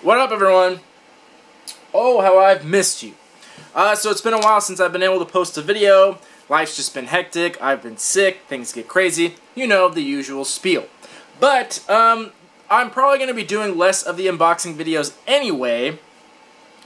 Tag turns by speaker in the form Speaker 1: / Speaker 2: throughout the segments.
Speaker 1: What up, everyone? Oh, how I've missed you. So it's been a while since I've been able to post a video. Life's just been hectic. I've been sick. Things get crazy. You know, the usual spiel. But, I'm probably going to be doing less of the unboxing videos anyway,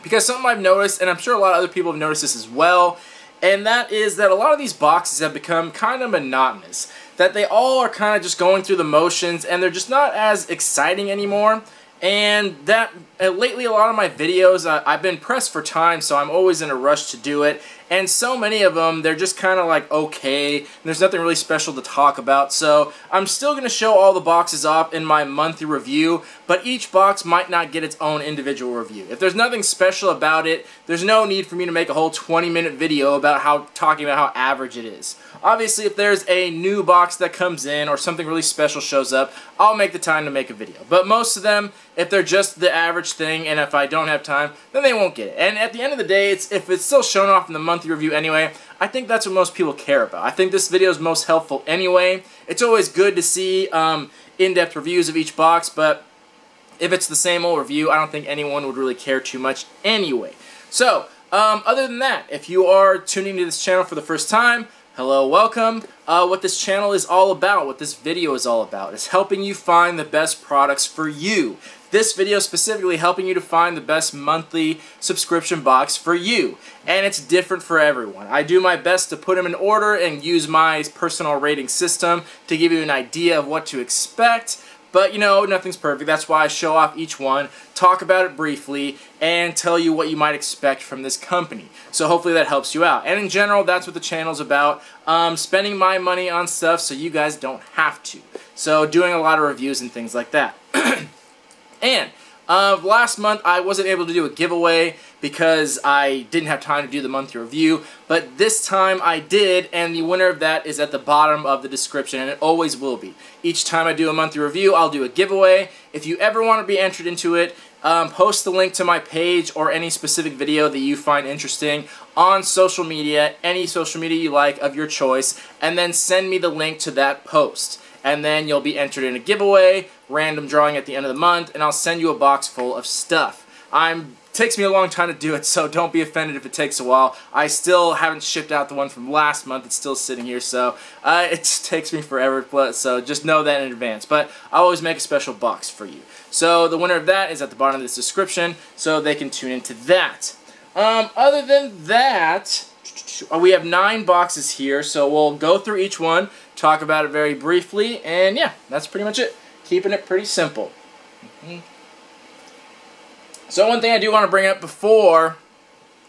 Speaker 1: because something I've noticed, and I'm sure a lot of other people have noticed this as well, and that is that a lot of these boxes have become kind of monotonous. That they all are kind of just going through the motions, and they're just not as exciting anymore. And that, lately a lot of my videos, I've been pressed for time, so I'm always in a rush to do it. And so many of them, they're just kind of like okay, and there's nothing really special to talk about. So I'm still going to show all the boxes off in my monthly review, but each box might not get its own individual review. If there's nothing special about it, there's no need for me to make a whole 20-minute video about talking about how average it is. Obviously, if there's a new box that comes in or something really special shows up, I'll make the time to make a video. But most of them, if they're just the average thing, and if I don't have time, then they won't get it. And at the end of the day, if it's still shown off in the monthly review anyway, I think that's what most people care about. I think this video is most helpful anyway. It's always good to see in-depth reviews of each box, but if it's the same old review, I don't think anyone would really care too much anyway. So, other than that, if you are tuning to this channel for the first time, hello, welcome. What this channel is all about, what this video is all about, is helping you find the best products for you. This video specifically helping you to find the best monthly subscription box for you. And it's different for everyone. I do my best to put them in order and use my personal rating system to give you an idea of what to expect. But, you know, nothing's perfect. That's why I show off each one, talk about it briefly, and tell you what you might expect from this company. So hopefully that helps you out. And in general, that's what the channel's about. Spending my money on stuff so you guys don't have to. So doing a lot of reviews and things like that. And last month I wasn't able to do a giveaway because I didn't have time to do the monthly review, but this time I did, and the winner of that is at the bottom of the description, and it always will be. Each time I do a monthly review, I'll do a giveaway. If you ever want to be entered into it, post the link to my page or any specific video that you find interesting on social media, any social media you like of your choice, and then send me the link to that post. And then you'll be entered in a giveaway, random drawing at the end of the month, and I'll send you a box full of stuff. It takes me a long time to do it, so don't be offended if it takes a while. I still haven't shipped out the one from last month. It's still sitting here, so it takes me forever, so just know that in advance. But I'll always make a special box for you. So the winner of that is at the bottom of this description, so they can tune into that. Other than that, we have 9 boxes here, so we'll go through each one, talk about it very briefly, and yeah, that's pretty much it. Keeping it pretty simple. So one thing I do want to bring up before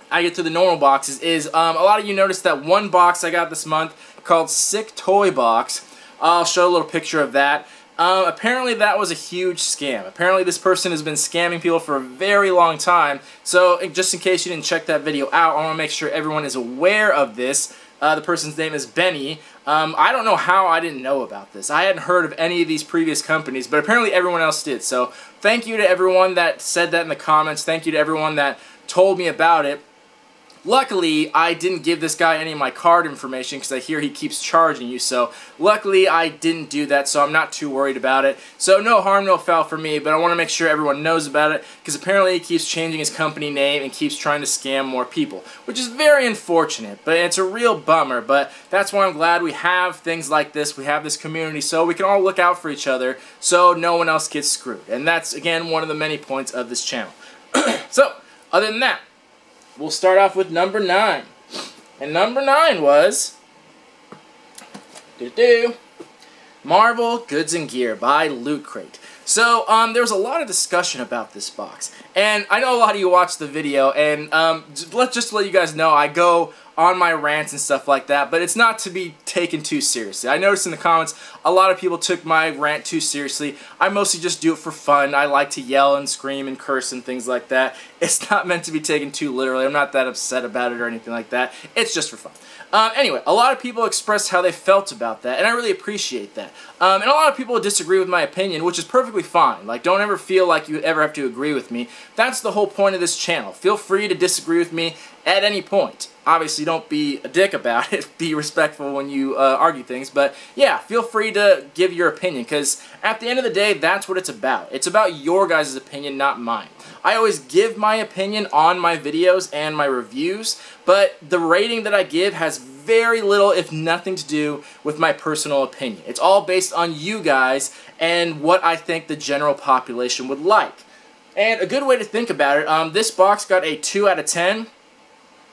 Speaker 1: I get to the normal boxes is a lot of you noticed that one box I got this month called Sick Toy Box. I'll show a little picture of that. Apparently that was a huge scam. Apparently this person has been scamming people for a very long time. So just in case you didn't check that video out, I want to make sure everyone is aware of this. The person's name is Benny. I don't know how I didn't know about this. I hadn't heard of any of these previous companies, but apparently everyone else did. So thank you to everyone that said that in the comments. Thank you to everyone that told me about it. Luckily, I didn't give this guy any of my card information because I hear he keeps charging you, so luckily I didn't do that, so I'm not too worried about it. So no harm, no foul for me, but I want to make sure everyone knows about it because apparently he keeps changing his company name and keeps trying to scam more people, which is very unfortunate, but it's a real bummer, but that's why I'm glad we have things like this, we have this community, so we can all look out for each other so no one else gets screwed, and that's, again, one of the many points of this channel. So, other than that, we'll start off with number 9. And number 9 was Marvel Goods and Gear by Loot Crate. So, there was a lot of discussion about this box. And I know a lot of you watched the video, and just to let you guys know, I go on my rants and stuff like that, but it's not to be taken too seriously. I noticed in the comments, a lot of people took my rant too seriously. I mostly just do it for fun. I like to yell and scream and curse and things like that. It's not meant to be taken too literally. I'm not that upset about it or anything like that. It's just for fun. Anyway, a lot of people expressed how they felt about that, and I really appreciate that. And a lot of people disagree with my opinion, which is perfectly fine. Like, don't ever feel like you ever have to agree with me. That's the whole point of this channel. Feel free to disagree with me at any point. Obviously, don't be a dick about it. Be respectful when you argue things. But yeah, feel free to give your opinion, because at the end of the day, that's what it's about. It's about your guys' opinion, not mine. I always give my opinion on my videos and my reviews, but the rating that I give has very little, if nothing, to do with my personal opinion. It's all based on you guys and what I think the general population would like. And a good way to think about it, this box got a 2 out of 10.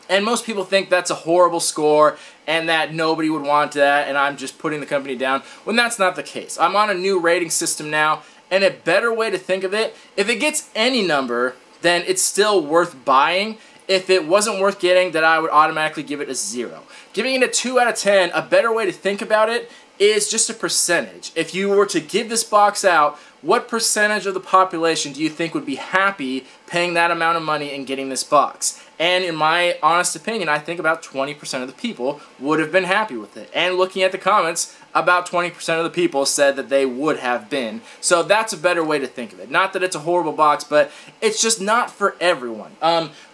Speaker 1: And most people think that's a horrible score and that nobody would want that and I'm just putting the company down, when that's not the case. I'm on a new rating system now, and a better way to think of it, if it gets any number, then it's still worth buying. If it wasn't worth getting, then I would automatically give it a 0. Giving it a 2 out of 10, a better way to think about it is just a percentage. If you were to give this box out, what percentage of the population do you think would be happy paying that amount of money and getting this box? And in my honest opinion, I think about 20% of the people would have been happy with it. And looking at the comments, about 20% of the people said that they would have been. So that's a better way to think of it. Not that it's a horrible box, but it's just not for everyone.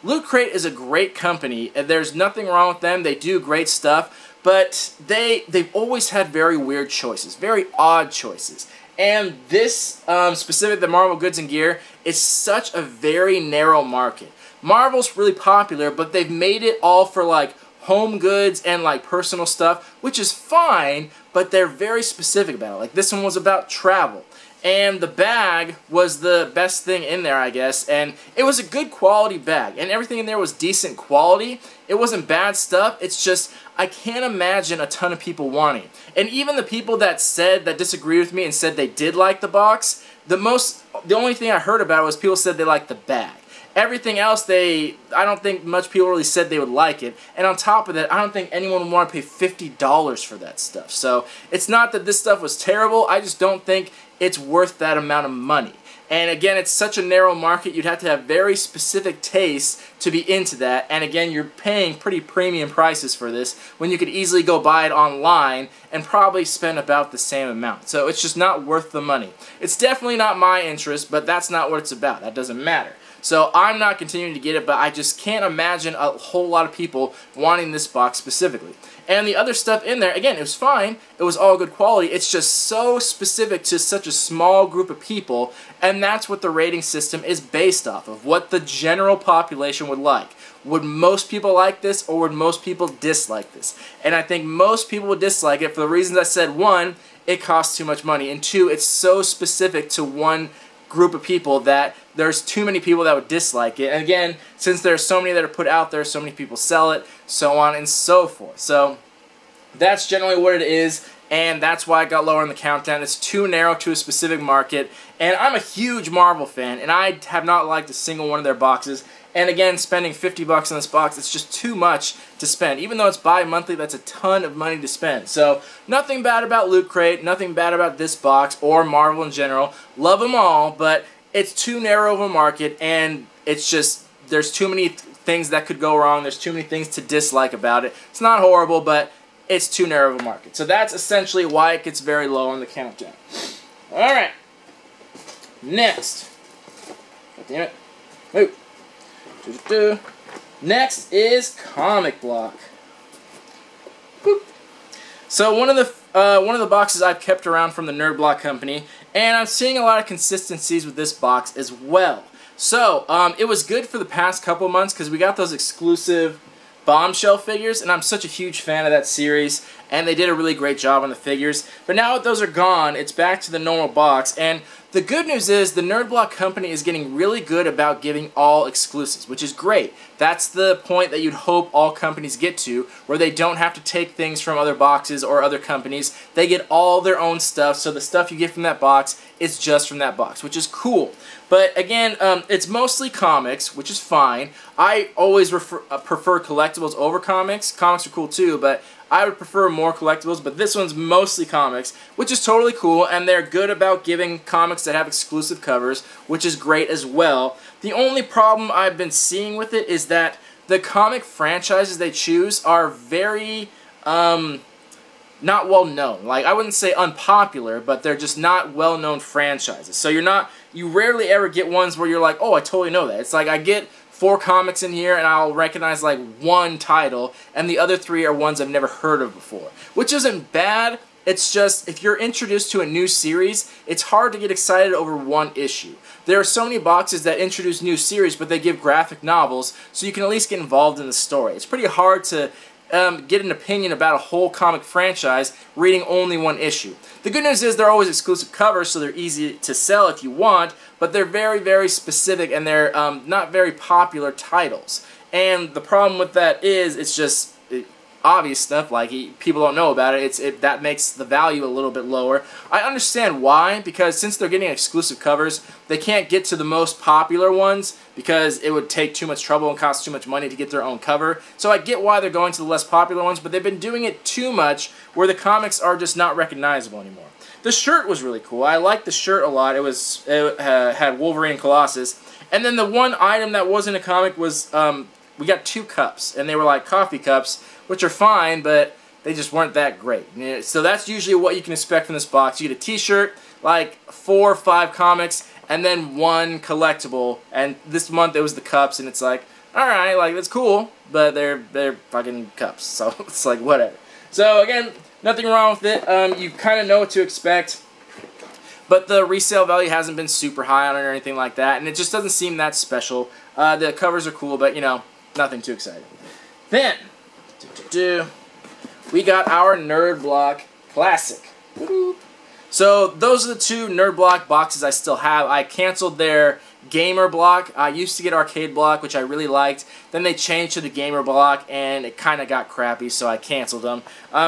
Speaker 1: Loot Crate is a great company. There's nothing wrong with them. They do great stuff. But they've always had very weird choices, very odd choices. And this, specific, the Marvel Goods and Gear, is such a very narrow market. Marvel's really popular, but they've made it all for like home goods and like personal stuff, which is fine, but they're very specific about it. Like this one was about travel. And the bag was the best thing in there, I guess, and it was a good quality bag, and everything in there was decent quality. It wasn't bad stuff, it's just, I can't imagine a ton of people wanting it. And even the people that disagreed with me and said they did like the box, the only thing I heard about it was people said they liked the bag. Everything else, I don't think much people really said they would like it. And on top of that, I don't think anyone would want to pay $50 for that stuff. So it's not that this stuff was terrible, I just don't think it's worth that amount of money. And again, it's such a narrow market, you'd have to have very specific tastes to be into that. And again, you're paying pretty premium prices for this when you could easily go buy it online and probably spend about the same amount. So it's just not worth the money. It's definitely not my interest, but that's not what it's about. That doesn't matter. So I'm not continuing to get it, but I just can't imagine a whole lot of people wanting this box specifically. And the other stuff in there, again, it was fine. It was all good quality. It's just so specific to such a small group of people, and that's what the rating system is based off of, what the general population would like. Would most people like this, or would most people dislike this? And I think most people would dislike it for the reasons I said. One, it costs too much money, and two, it's so specific to one group of people that there's too many people that would dislike it. And again, since there's so many that are put out there, so many people sell it, so on and so forth. So that's generally what it is, and that's why it got lower in the countdown. It's too narrow to a specific market, and I'm a huge Marvel fan, and I have not liked a single one of their boxes. And again, spending $50 on this box, it's just too much to spend. Even though it's bi-monthly, that's a ton of money to spend. So, nothing bad about Loot Crate, nothing bad about this box, or Marvel in general. Love them all, but it's too narrow of a market, and it's just, there's too many things that could go wrong, there's too many things to dislike about it. It's not horrible, but it's too narrow of a market. So that's essentially why it gets very low on the countdown. Alright. Next. God damn it. Move. Next is Comic Block. Boop. So one of the boxes I've kept around from the Nerd Block company, and I'm seeing a lot of consistencies with this box as well. So it was good for the past couple months because we got those exclusive Bombshell figures, and I'm such a huge fan of that series, and they did a really great job on the figures. But now that those are gone, it's back to the normal box, and the good news is the Nerd Block company is getting really good about giving all exclusives, which is great. That's the point that you'd hope all companies get to, where they don't have to take things from other boxes or other companies. They get all their own stuff, so the stuff you get from that box is just from that box, which is cool. But again, it's mostly comics, which is fine. I always prefer collectibles over comics. Comics are cool too, but I would prefer more collectibles, but this one's mostly comics, which is totally cool, and they're good about giving comics that have exclusive covers, which is great as well. The only problem I've been seeing with it is that the comic franchises they choose are very, not well known. Like, I wouldn't say unpopular, but they're just not well known franchises. So you rarely ever get ones where you're like, oh, I totally know that. It's like I get 4 comics in here and I'll recognize like 1 title, and the other 3 are ones I've never heard of before. Which isn't bad, it's just if you're introduced to a new series, it's hard to get excited over 1 issue. There are so many boxes that introduce new series, but they give graphic novels, so you can at least get involved in the story. It's pretty hard to get an opinion about a whole comic franchise reading only 1 issue. The good news is they're always exclusive covers, so they're easy to sell if you want, but they're very, very specific, and they're not very popular titles. And the problem with that is it's just obvious stuff, like people don't know about it. That makes the value a little bit lower. I understand why, because since they're getting exclusive covers, they can't get to the most popular ones because it would take too much trouble and cost too much money to get their own cover. So I get why they're going to the less popular ones, but they've been doing it too much where the comics are just not recognizable anymore. The shirt was really cool. I liked the shirt a lot. It had Wolverine and Colossus. And then the one item that wasn't a comic was we got 2 cups, and they were like coffee cups, which are fine, but they just weren't that great. So that's usually what you can expect from this box. You get a t-shirt, like 4 or 5 comics, and then 1 collectible. And this month it was the cups, and it's like, alright, like that's cool, but they're fucking cups, so it's like whatever. So again, nothing wrong with it. You kind of know what to expect, but the resale value hasn't been super high on it or anything like that, and it just doesn't seem that special. The covers are cool, but you know, nothing too exciting. Then, we got our Nerd Block Classic. So those are the 2 Nerd Block boxes I still have. I canceled their Gamer Block. I used to get Arcade Block, which I really liked. Then they changed to the Gamer Block, and it kind of got crappy, so I canceled them.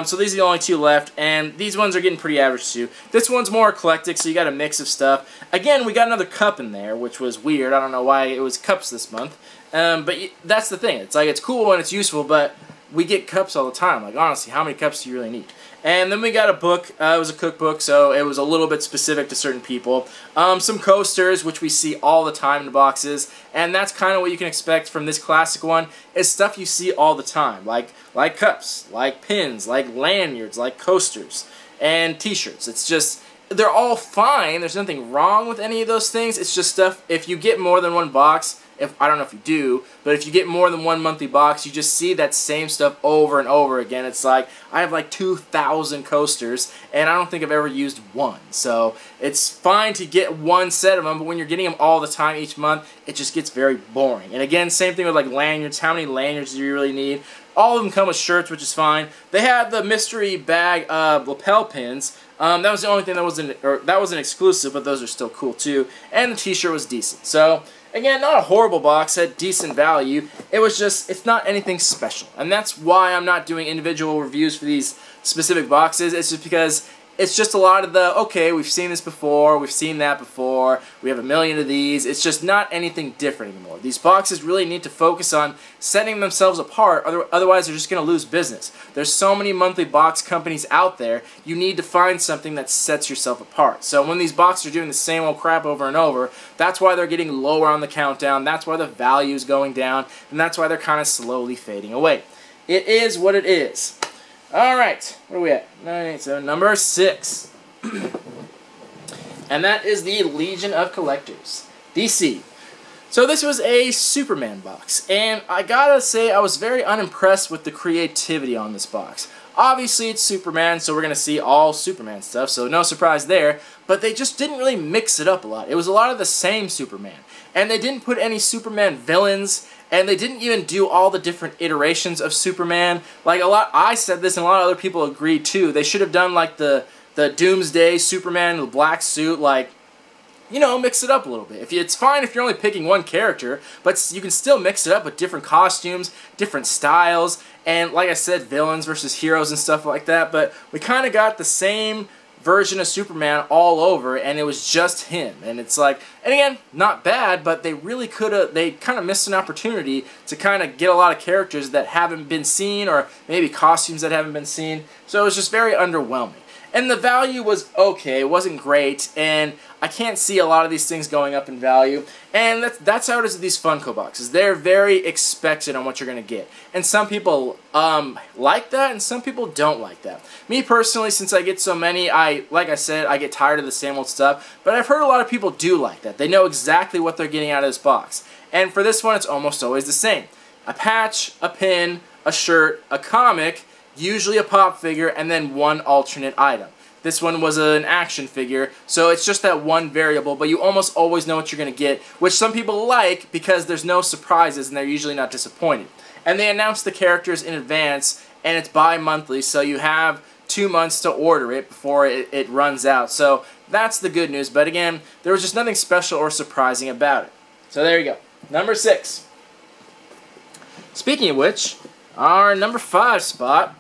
Speaker 1: So these are the only 2 left, and these ones are getting pretty average too. This one's more eclectic, so you got a mix of stuff. Again, we got another cup in there, which was weird. I don't know why it was cups this month. But that's the thing. It's like, it's cool and it's useful, but we get cups all the time. Like, honestly, how many cups do you really need? And then we got a book. It was a cookbook, so it was a little bit specific to certain people. Some coasters, which we see all the time in the boxes, and that's kind of what you can expect from this classic one, is stuff you see all the time, like cups, like pins, like lanyards, like coasters, and t-shirts. It's just, they're all fine. There's nothing wrong with any of those things. It's just stuff, if you get more than 1 box, I don't know if you do, but if you get more than 1 monthly box, you just see that same stuff over and over again. It's like, I have like 2,000 coasters, and I don't think I've ever used 1. So it's fine to get 1 set of them, but when you're getting them all the time each month, it just gets very boring. And again, same thing with like lanyards. How many lanyards do you really need? All of them come with shirts, which is fine. They had the mystery bag lapel pins. That was the only thing that wasn't exclusive, but those are still cool too. And the t-shirt was decent. So again, not a horrible box, had decent value. It was just, it's not anything special. And that's why I'm not doing individual reviews for these specific boxes. It's just because it's just a lot of the, okay, we've seen this before, we've seen that before, we have a million of these. It's just not anything different anymore. These boxes really need to focus on setting themselves apart, otherwise they're just going to lose business. There's so many monthly box companies out there, you need to find something that sets yourself apart. So when these boxes are doing the same old crap over and over, that's why they're getting lower on the countdown, that's why the value is going down, and that's why they're kind of slowly fading away. It is what it is. Alright, where are we at? 9, 8, 7, number 6. And that is the Legion of Collectors, DC. So this was a Superman box, and I gotta say I was very unimpressed with the creativity on this box. Obviously it's Superman, so we're gonna see all Superman stuff, so no surprise there, but they just didn't really mix it up a lot. It was a lot of the same Superman, and they didn't put any Superman villains, and they didn't even do all the different iterations of Superman. Like I said this and a lot of other people agreed too. They should have done like the Doomsday Superman in the black suit, like, you know, mix it up a little bit. It's fine if you're only picking 1 character, but you can still mix it up with different costumes, different styles, and like I said, villains versus heroes and stuff like that. But we kind of got the same version of Superman all over, and it was just him. And it's like, and again, not bad, but they really could have, they kind of missed an opportunity to kind of get a lot of characters that haven't been seen, or maybe costumes that haven't been seen. So it was just very underwhelming. And the value was okay, it wasn't great, and I can't see a lot of these things going up in value. And that's how it is with these Funko boxes. They're very expected on what you're going to get. And some people like that, and some people don't like that. Me personally, since I get so many, like I said, I get tired of the same old stuff. But I've heard a lot of people do like that. They know exactly what they're getting out of this box. And for this one, it's almost always the same. A patch, a pin, a shirt, a comic, usually a pop figure, and then one alternate item. This one was an action figure, so it's just that one variable, but you almost always know what you're going to get, which some people like because there's no surprises and they're usually not disappointed. And they announce the characters in advance, and it's bi-monthly, so you have 2 months to order it before it runs out. So that's the good news, but again, there was just nothing special or surprising about it. So there you go. Number 6. Speaking of which, our number 5 spot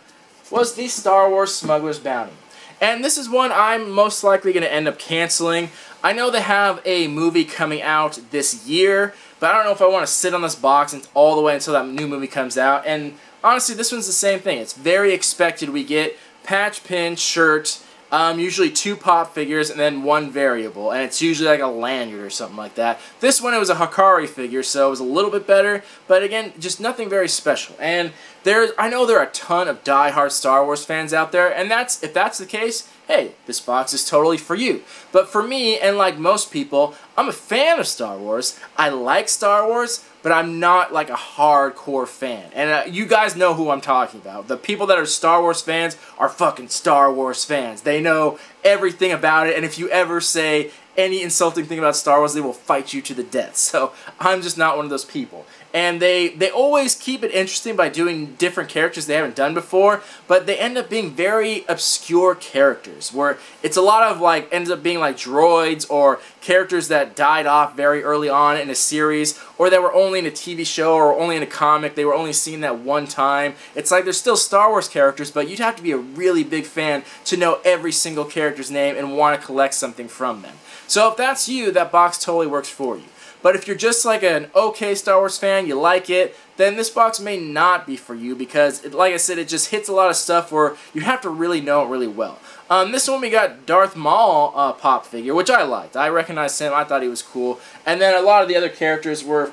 Speaker 1: was the Star Wars Smuggler's Bounty. And this is one I'm most likely going to end up canceling. I know they have a movie coming out this year, but I don't know if I want to sit on this box all the way until that new movie comes out. And honestly, this one's the same thing. It's very expected. We get patch, pin, shirt, usually 2 pop figures, and then 1 variable. And it's usually like a lanyard or something like that. This one, it was a Hikari figure, so it was a little bit better. But again, just nothing very special. And I know there are a ton of die-hard Star Wars fans out there, and if that's the case, hey, this box is totally for you. But for me, and like most people, I'm a fan of Star Wars. I like Star Wars, but I'm not like a hardcore fan. And you guys know who I'm talking about. The people that are Star Wars fans are fucking Star Wars fans. They know everything about it, and if you ever say any insulting thing about Star Wars, they will fight you to the death. So I'm just not one of those people. And they always keep it interesting by doing different characters they haven't done before, but they end up being very obscure characters, where it's a lot of like, ends up being like droids or characters that died off very early on in a series, or that were only in a TV show or only in a comic, they were only seen that one time. It's like they're still Star Wars characters, but you'd have to be a really big fan to know every single character's name and want to collect something from them. So if that's you, that box totally works for you. But if you're just like an okay Star Wars fan, you like it, then this box may not be for you because, like I said, it just hits a lot of stuff where you have to really know it really well. This one we got Darth Maul pop figure, which I liked. I recognized him. I thought he was cool. And then a lot of the other characters were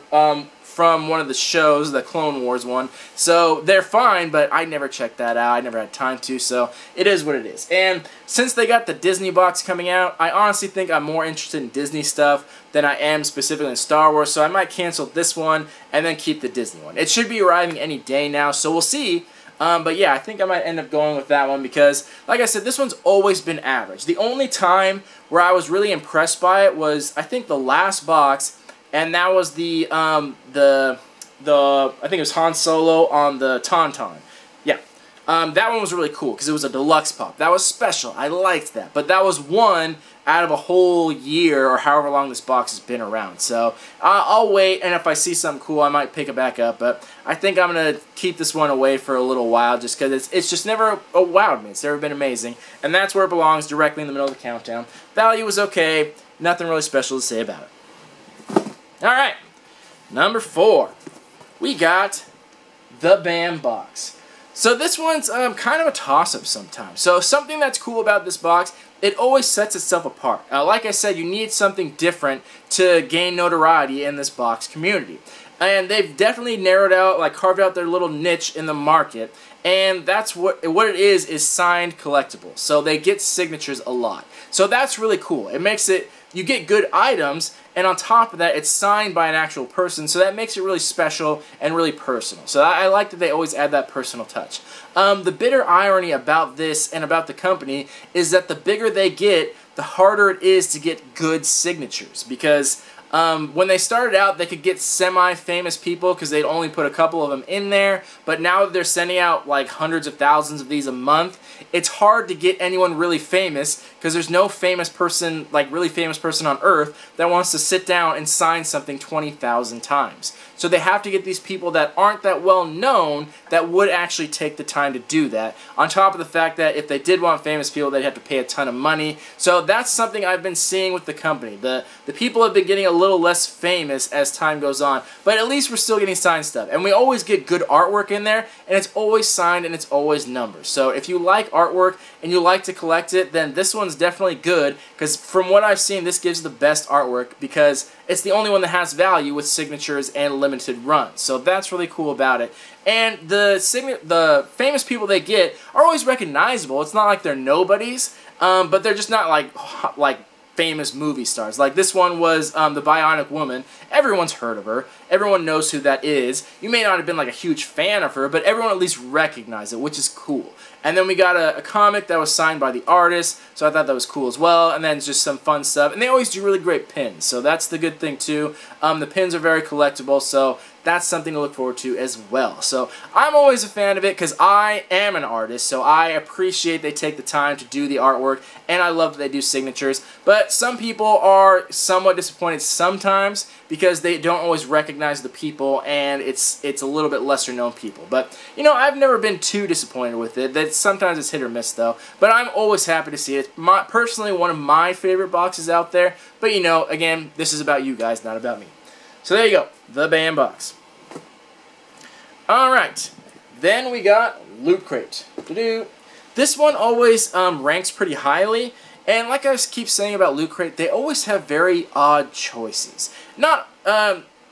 Speaker 1: from one of the shows, the Clone Wars one. So they're fine, but I never checked that out. I never had time to, so it is what it is. And since they got the Disney box coming out, I honestly think I'm more interested in Disney stuff than I am specifically in Star Wars, so I might cancel this one and then keep the Disney one. It should be arriving any day now, so we'll see. But yeah, I think I might end up going with that one because, like I said, this one's always been average. The only time where I was really impressed by it was, I think, the last box, and that was I think it was Han Solo on the Tauntaun. Yeah. That one was really cool because it was a deluxe pop. That was special. I liked that. But that was one out of a whole year or however long this box has been around. So I'll wait, and if I see something cool, I might pick it back up. But I think I'm going to keep this one away for a little while just because it's just never wowed me. It's never been amazing. And that's where it belongs, directly in the middle of the countdown. Value was okay. Nothing really special to say about it. Alright, number 4. We got the BAM box. So this one's kind of a toss-up sometimes. So something that's cool about this box, it always sets itself apart. Like I said, you need something different to gain notoriety in this box community. And they've definitely narrowed out, like carved out their little niche in the market. And that's what it is signed collectibles. So they get signatures a lot. So that's really cool. It makes it, you get good items, and on top of that, it's signed by an actual person, so that makes it really special and really personal. So I like that they always add that personal touch. The bitter irony about this and about the company is that the bigger they get, the harder it is to get good signatures, because when they started out, they could get semi-famous people because they'd only put a couple of them in there, but now that they're sending out like hundreds of thousands of these a month, it's hard to get anyone really famous because there's no famous person, like really famous person on Earth that wants to sit down and sign something 20,000 times. So they have to get these people that aren't that well known that would actually take the time to do that. On top of the fact that if they did want famous people, they'd have to pay a ton of money. So that's something I've been seeing with the company. The people have been getting a little less famous as time goes on, but at least we're still getting signed stuff. And we always get good artwork in there, and it's always signed and it's always numbers. So if you like artwork and you like to collect it, then this one's definitely good, because from what I've seen, this gives the best artwork because it's the only one that has value with signatures and limited runs. So that's really cool about it. And the famous people they get are always recognizable. It's not like they're nobodies, but they're just not like famous movie stars. Like this one was the Bionic Woman. Everyone's heard of her. Everyone knows who that is. You may not have been like a huge fan of her, but everyone at least recognized it, which is cool. And then we got a comic that was signed by the artist, so I thought that was cool as well. And then just some fun stuff. And they always do really great pins, so that's the good thing too. The pins are very collectible, so that's something to look forward to as well. So I'm always a fan of it because I am an artist, so I appreciate they take the time to do the artwork, and I love that they do signatures. But some people are somewhat disappointed sometimes because they don't always recognize the people, and it's a little bit lesser known people. But you know, I've never been too disappointed with it. Sometimes it's hit or miss though. But I'm always happy to see it. It's personally one of my favorite boxes out there. But you know, again, this is about you guys, not about me. So there you go, the band box. Alright, then we got Loot Crate. This one always ranks pretty highly, and like I keep saying about Loot Crate, they always have very odd choices. Not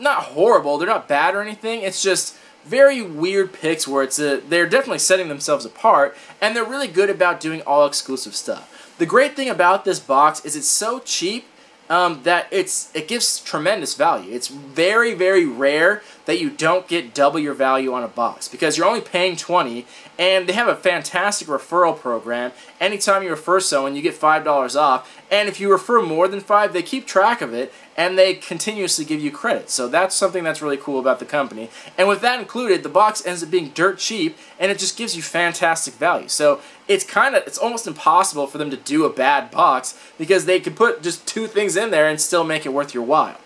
Speaker 1: horrible, they're not bad or anything, it's just very weird picks where they're definitely setting themselves apart, and they're really good about doing all exclusive stuff. The great thing about this box is it's so cheap that it gives tremendous value. It's very, very rare that you don't get double your value on a box because you're only paying $20, and they have a fantastic referral program. Anytime you refer someone, you get $5 off, and if you refer more than 5, they keep track of it, and they continuously give you credit. So that's something that's really cool about the company. And with that included, the box ends up being dirt cheap, and it just gives you fantastic value. So it's almost impossible for them to do a bad box because they could put just 2 things in there and still make it worth your while.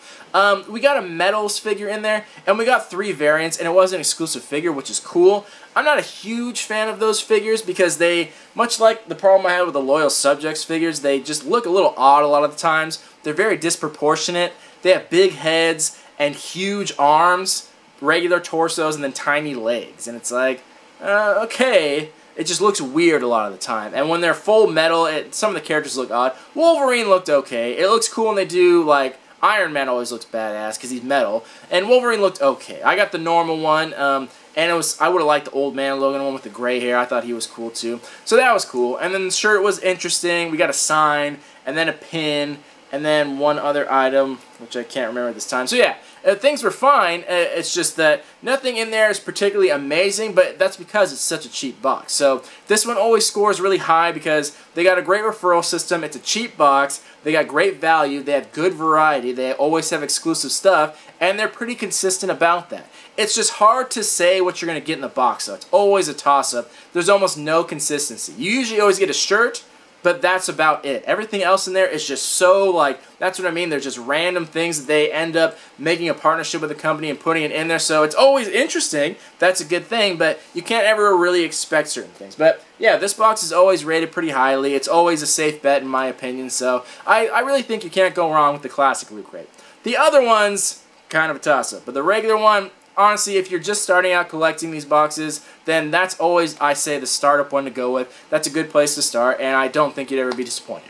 Speaker 1: We got a Metals figure in there, and we got 3 variants, and it was an exclusive figure, which is cool. I'm not a huge fan of those figures because they, much like the problem I had with the Loyal Subjects figures, they just look a little odd a lot of the times. They're very disproportionate. They have big heads and huge arms, regular torsos, and then tiny legs. And it's like, okay. It just looks weird a lot of the time. And when they're full metal, some of the characters look odd. Wolverine looked okay. It looks cool when they do, like, Iron Man always looks badass because he's metal. And Wolverine looked okay. I got the normal one, and I would have liked the Old Man Logan one with the gray hair. I thought he was cool too. So that was cool. And then the shirt was interesting. We got a sign, and then a pin, and then one other item, which I can't remember this time. So yeah, things were fine. It's just that nothing in there is particularly amazing, but that's because it's such a cheap box. So this one always scores really high because they got a great referral system. It's a cheap box. They got great value. They have good variety. They always have exclusive stuff, and they're pretty consistent about that. It's just hard to say what you're going to get in the box, so it's always a toss-up. There's almost no consistency. You usually always get a shirt, but that's about it. Everything else in there is just so, like, that's what I mean. They're just random things that they end up making a partnership with a company and putting it in there. So it's always interesting. That's a good thing, but you can't ever really expect certain things. But yeah, this box is always rated pretty highly. It's always a safe bet in my opinion. So I really think you can't go wrong with the classic Loot Crate. The other one's kind of a toss-up, but the regular one, honestly, if you're just starting out collecting these boxes, then that's always, I say, the startup one to go with. That's a good place to start, and I don't think you'd ever be disappointed.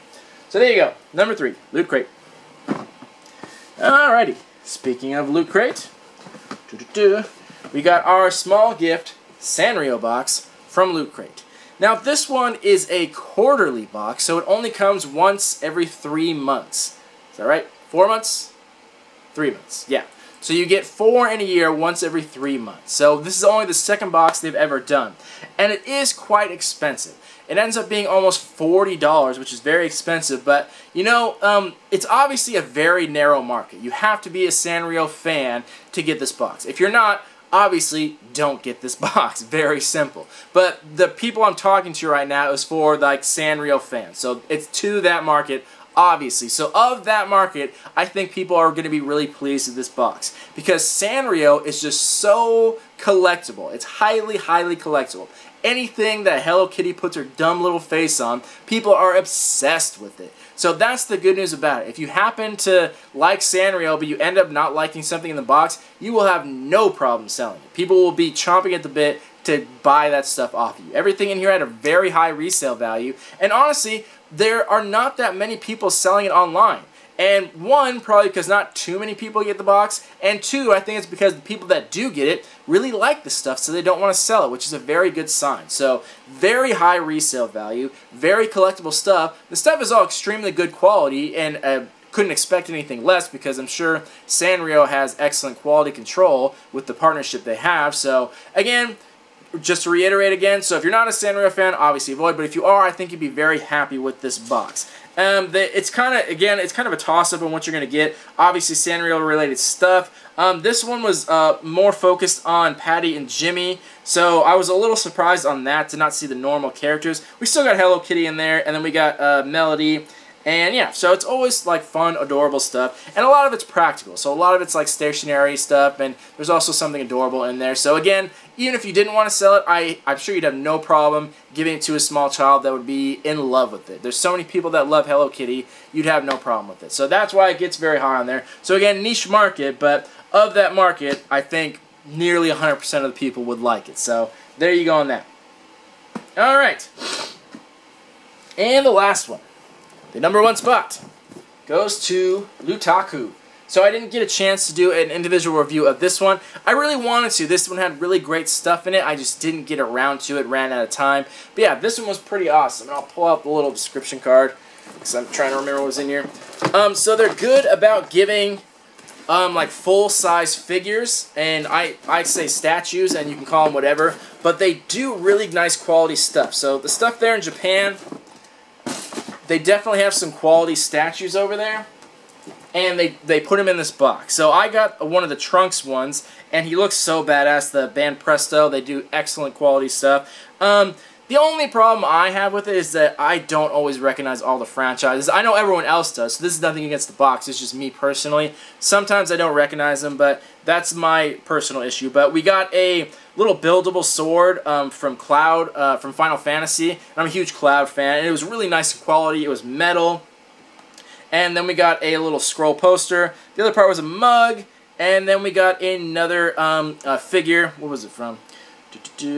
Speaker 1: So there you go. Number 3, Loot Crate. Alrighty. Speaking of Loot Crate, we got our small gift Sanrio box from Loot Crate. Now, this one is a quarterly box, so it only comes once every 3 months. Is that right? 4 months? 3 months. Yeah. So you get 4 in a year, once every 3 months. So this is only the second box they've ever done. And it is quite expensive. It ends up being almost $40, which is very expensive. But, you know, it's obviously a very narrow market. You have to be a Sanrio fan to get this box. If you're not, obviously, don't get this box. Very simple. But the people I'm talking to right now is for, like, Sanrio fans. So it's to that market obviously. So of that market, I think people are going to be really pleased with this box because Sanrio is just so collectible. It's highly, highly collectible. Anything that Hello Kitty puts her dumb little face on, people are obsessed with it. So that's the good news about it. If you happen to like Sanrio, but you end up not liking something in the box, you will have no problem selling it. People will be chomping at the bit to buy that stuff off you. Everything in here had a very high resale value, and honestly, there are not that many people selling it online. And one, probably because not too many people get the box, and two, I think it's because the people that do get it really like the stuff, so they don't want to sell it, which is a very good sign. So, very high resale value, very collectible stuff. The stuff is all extremely good quality, and couldn't expect anything less because I'm sure Sanrio has excellent quality control with the partnership they have. So, again, just to reiterate again, so if you're not a Sanrio fan, obviously avoid, but if you are, I think you'd be very happy with this box. It's kind of a toss-up on what you're going to get. Obviously, Sanrio-related stuff. This one was more focused on Patty and Jimmy, so I was a little surprised on that to not see the normal characters. We still got Hello Kitty in there, and then we got Melody. And yeah, so it's always like fun, adorable stuff. And a lot of it's practical. So a lot of it's like stationary stuff, and there's also something adorable in there. So again, even if you didn't want to sell it, I'm sure you'd have no problem giving it to a small child that would be in love with it. There's so many people that love Hello Kitty, you'd have no problem with it. So that's why it gets very high on there. So again, niche market, but of that market, I think nearly 100% of the people would like it. So there you go on that. Alright. And the last one. The number one spot goes to Lootaku. So I didn't get a chance to do an individual review of this one. I really wanted to. This one had really great stuff in it. I just didn't get around to it. Ran out of time. But yeah, this one was pretty awesome. And I'll pull out the little description card because I'm trying to remember what was in here. So they're good about giving like full-size figures, and I say statues, and you can call them whatever. But they do really nice quality stuff. So the stuff there in Japan, they definitely have some quality statues over there, and they put him in this box. So I got one of the Trunks ones, and he looks so badass, the band Presto. They do excellent quality stuff. The only problem I have with it is that I don't always recognize all the franchises. I know everyone else does, so this is nothing against the box. It's just me personally. Sometimes I don't recognize them, but that's my personal issue. But we got a little buildable sword from Cloud, from Final Fantasy. And I'm a huge Cloud fan, and it was really nice quality. It was metal. And then we got a little scroll poster. The other part was a mug. And then we got another figure. What was it from?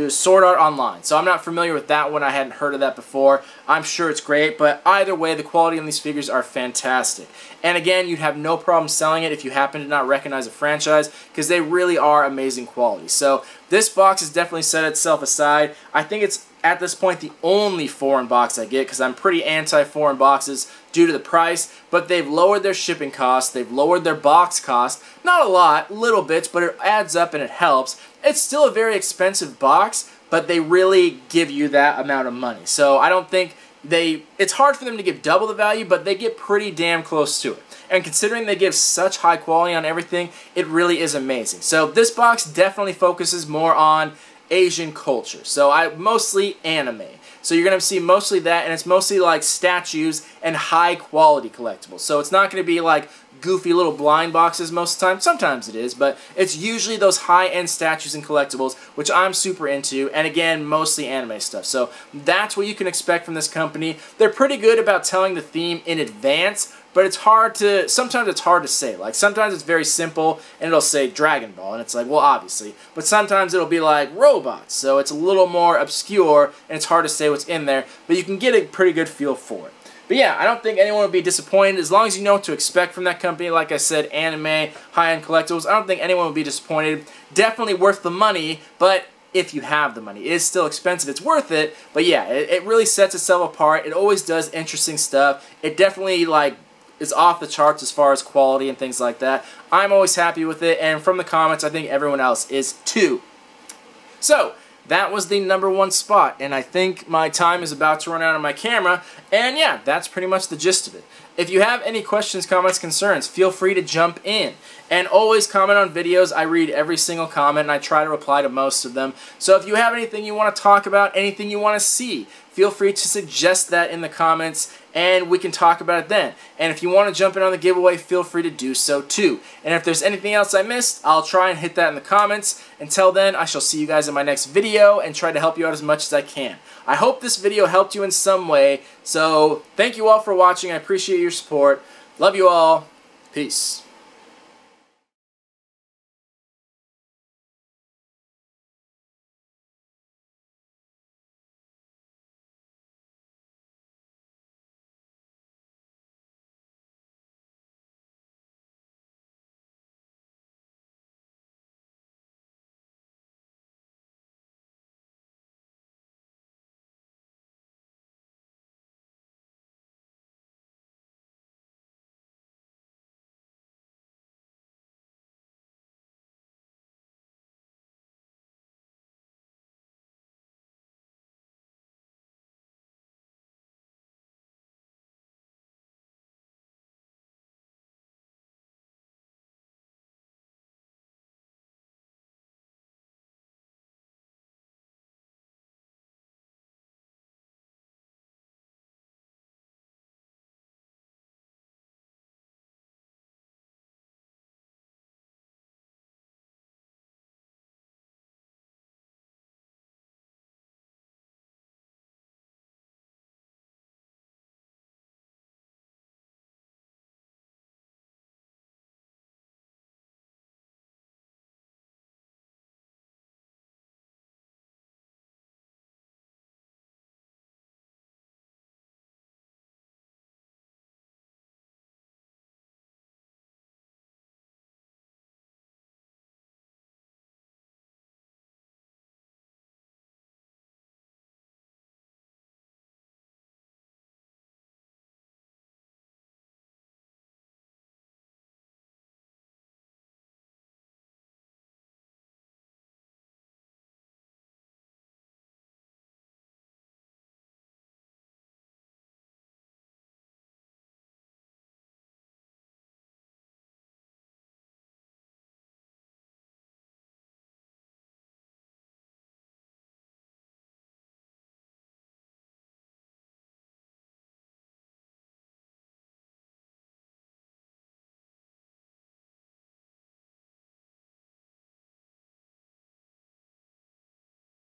Speaker 1: Sword Art Online. So I'm not familiar with that one. I hadn't heard of that before. I'm sure it's great, but either way, the quality on these figures are fantastic. And again, you'd have no problem selling it if you happen to not recognize a franchise, because they really are amazing quality. So this box has definitely set itself aside. I think it's, at this point, the only foreign box I get, because I'm pretty anti-foreign boxes due to the price, but they've lowered their shipping costs, they've lowered their box cost. Not a lot, little bits, but it adds up and it helps. It's still a very expensive box, but they really give you that amount of money. So I don't think it's hard for them to give double the value, but they get pretty damn close to it. And considering they give such high quality on everything, it really is amazing. So this box definitely focuses more on Asian culture. So mostly anime. So you're going to see mostly that, and it's mostly like statues and high quality collectibles. So it's not going to be like goofy little blind boxes most of the time. Sometimes it is, but it's usually those high-end statues and collectibles, which I'm super into, and again, mostly anime stuff. So that's what you can expect from this company. They're pretty good about telling the theme in advance, but sometimes it's hard to say. Like, sometimes it's very simple, and it'll say Dragon Ball, and it's like, well, obviously. But sometimes it'll be like robots, so it's a little more obscure, and it's hard to say what's in there, but you can get a pretty good feel for it. But yeah, I don't think anyone would be disappointed. As long as you know what to expect from that company, like I said, anime, high-end collectibles, I don't think anyone would be disappointed. Definitely worth the money, but if you have the money. It is still expensive. It's worth it, but yeah, it really sets itself apart. It always does interesting stuff. It definitely, like, is off the charts as far as quality and things like that. I'm always happy with it, and from the comments, I think everyone else is too. So, that was the #1 spot, and I think my time is about to run out on my camera, and yeah, that's pretty much the gist of it. If you have any questions, comments, concerns, feel free to jump in. And always comment on videos. I read every single comment and I try to reply to most of them. So if you have anything you want to talk about, anything you want to see, feel free to suggest that in the comments and we can talk about it then. And if you want to jump in on the giveaway, feel free to do so too. And if there's anything else I missed, I'll try and hit that in the comments. Until then, I shall see you guys in my next video and try to help you out as much as I can. I hope this video helped you in some way. So thank you all for watching. I appreciate your support. Love you all. Peace.